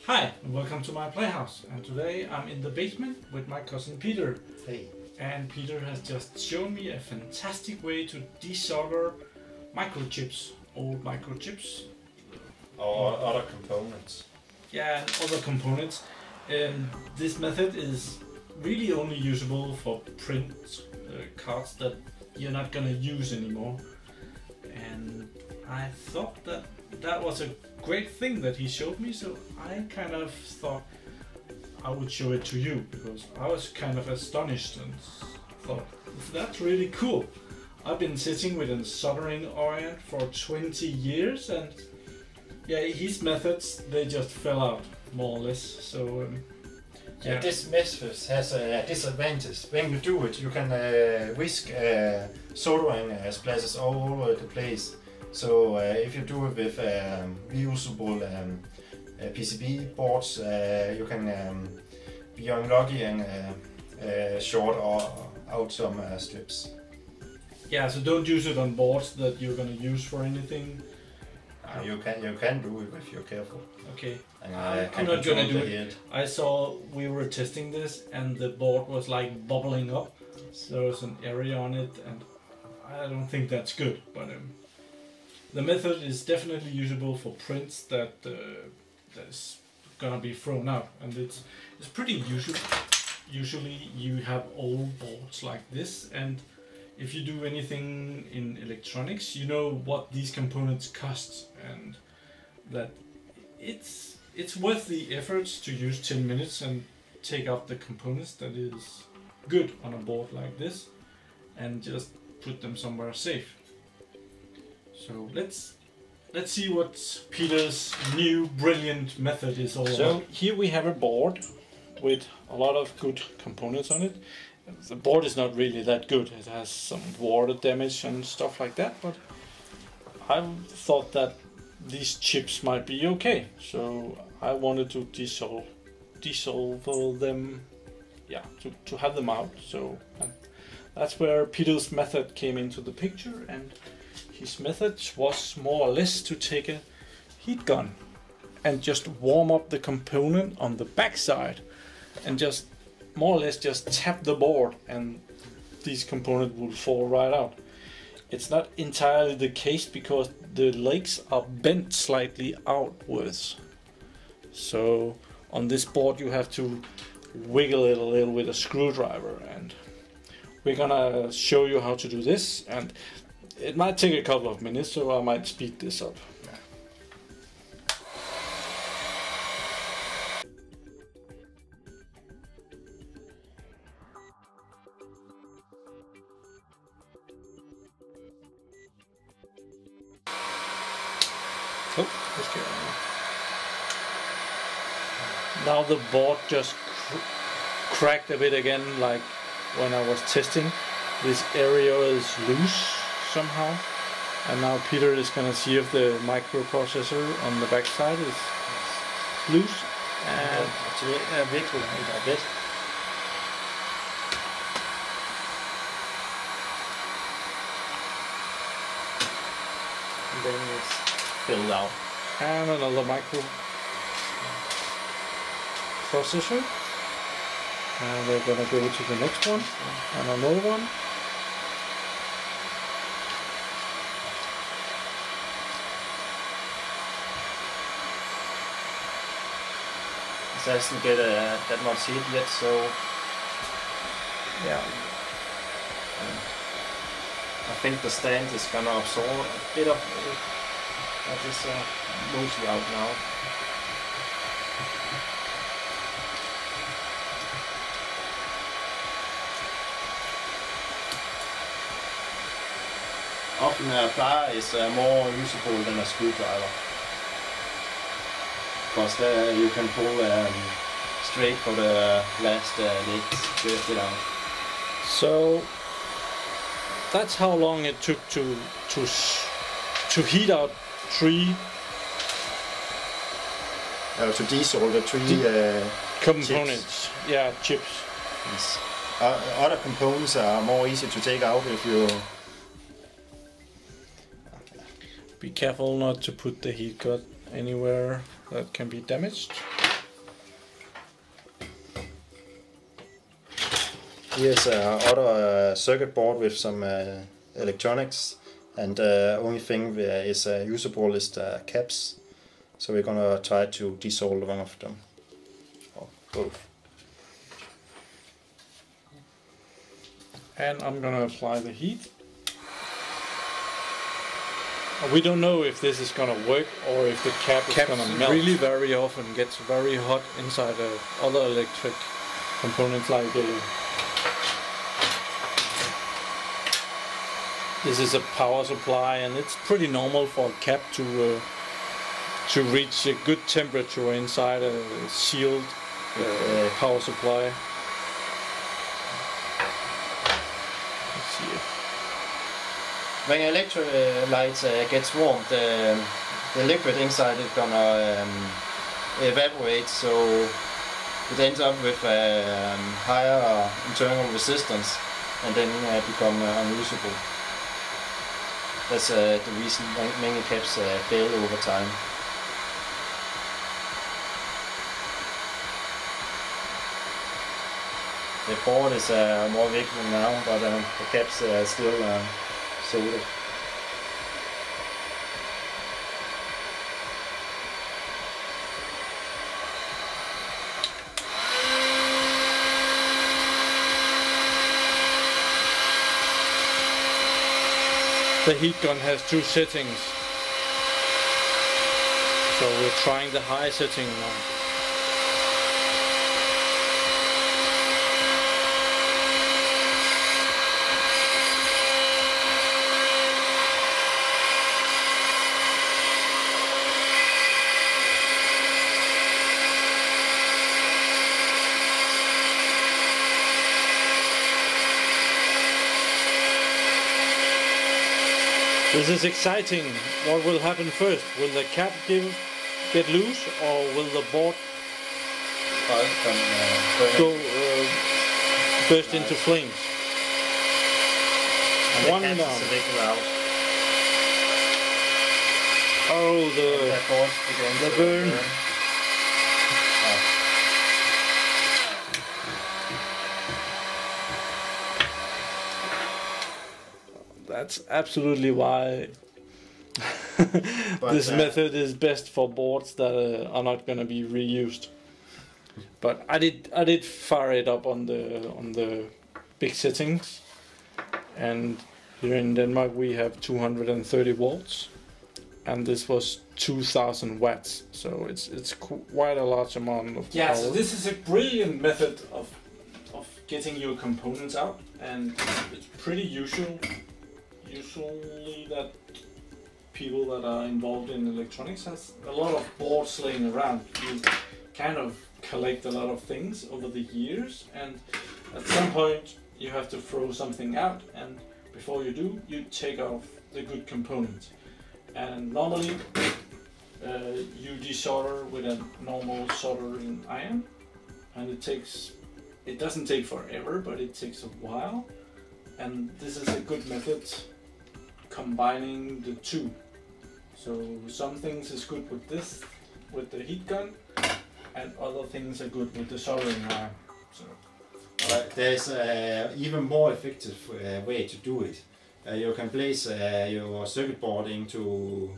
Hi, and welcome to my playhouse. And today I'm in the basement with my cousin Peter. Hey. And Peter has just shown me a fantastic way to desolder microchips, old microchips. Or other components. Yeah, and other components. This method is really only usable for print cards that you're not gonna use anymore. And I thought that was a great thing that he showed me, so I kind of thought I would show it to you, because I was kind of astonished and thought, that's really cool. I've been sitting with a soldering iron for 20 years, and yeah, his methods, they just fell out, more or less. So yeah, this method has a disadvantage. When you do it, you can whisk soldering splashes all over the place. So if you do it with reusable PCB boards, you can be unlucky and short out some strips. Yeah, so don't use it on boards that you're gonna use for anything. You can do it if you're careful. Okay. And I'm not gonna do it. I saw we were testing this and the board was like bubbling up. There was an area on it, and I don't think that's good. But the method is definitely usable for prints that's gonna be thrown out, and it's pretty usual. Usually you have old boards like this, and if you do anything in electronics, you know what these components cost, and that it's worth the efforts to use 10 minutes and take out the components that is good on a board like this, and just put them somewhere safe. So let's see what Peter's new brilliant method is all about. So here we have a board with a lot of good components on it. The board is not really that good. It has some water damage and stuff like that, but I thought that these chips might be okay. So I wanted to dissolve them, yeah, to have them out. So that's where Peter's method came into the picture, and his method was more or less to take a heat gun and just warm up the component on the back side, and just more or less just tap the board, and these components will fall right out. It's not entirely the case because the legs are bent slightly outwards. So on this board you have to wiggle it a little with a screwdriver, and we're gonna show you how to do this, and it might take a couple of minutes, so I might speed this up. Oh, let's get on. Now the board just cracked a bit again, like when I was testing. This area is loose somehow, and now Peter is gonna see if the microprocessor on the back side is loose. And it's virkelig a bit. And then it's filled out. And another microprocessor. And we're gonna go to the next one, and another one. It doesn't get that much heat yet, so yeah. I think the stand is gonna absorb a bit of it. That is mostly out now. Often a plier is more useful than a screwdriver, because there you can pull straight for the last legs to get out. So that's how long it took to heat out three to desolder three components. Chips. Yeah, chips. Yes. Other components are more easy to take out if you Be careful not to put the heat gun anywhere that can be damaged. Here's other circuit board with some electronics, and only thing is usable is the caps. So we're gonna try to desolder one of them, or both. And I'm gonna apply the heat. We don't know if this is gonna work or if the cap is gonna melt. Really very often gets very hot inside other electric components like this is a power supply, and it's pretty normal for a cap to reach a good temperature inside a sealed power supply. Let's see. When electrolyte gets warm, the liquid inside is gonna evaporate, so it ends up with higher internal resistance and then become unusable. That's the reason many caps fail over time. The board is more vacuum now, but the caps are still soldered. The heat gun has two settings, so we're trying the high setting now. This is exciting. What will happen first? Will the cap get loose, or will the board go burst into flames? And one down. Oh, the burn. That's absolutely why this method is best for boards that are not going to be reused. But I did fire it up on the big settings, and here in Denmark we have 230 volts, and this was 2000 watts, so it's quite a large amount of power. So this is a brilliant method of getting your components out, and it's pretty usually that people that are involved in electronics has a lot of boards laying around. You kind of collect a lot of things over the years, and at some point you have to throw something out, and before you do, you take off the good components. And normally you desolder with a normal soldering iron, and it doesn't take forever, but it takes a while, and this is a good method combining the two. So some things is good with this, with the heat gun, and other things are good with the soldering iron. So there's even more effective way to do it. You can place your circuit board into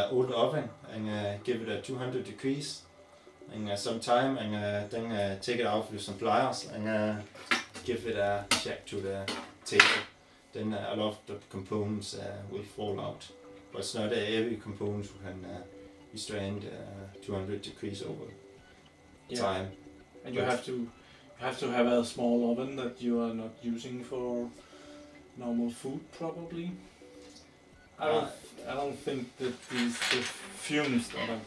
old oven and give it a 200 degrees and some time, and then take it out with some pliers and give it a check to the table. Then a lot of the components will fall out. But it's not every component who can withstand 200 degrees over time. And you have to have a small oven that you are not using for normal food, probably. I don't think that the fumes that are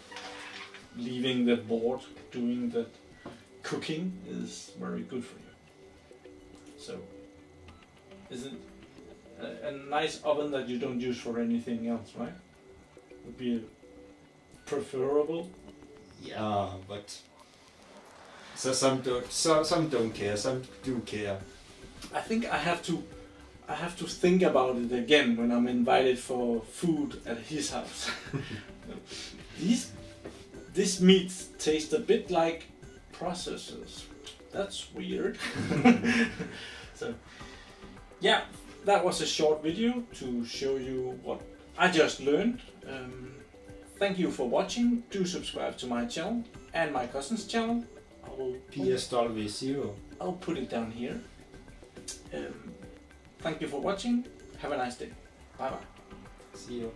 leaving the board doing that cooking is very good for you. So, is it a nice oven that you don't use for anything else, right? Would be preferable. Yeah, but some don't care, some do care. I think I have to I have to think about it again when I'm invited for food at his house. This meat tastes a bit like processors. That's weird. So, yeah, that was a short video to show you what I just learned. Thank you for watching. Do subscribe to my channel and my cousin's channel. PSW0. I'll put it down here. Thank you for watching. Have a nice day. Bye bye. See you.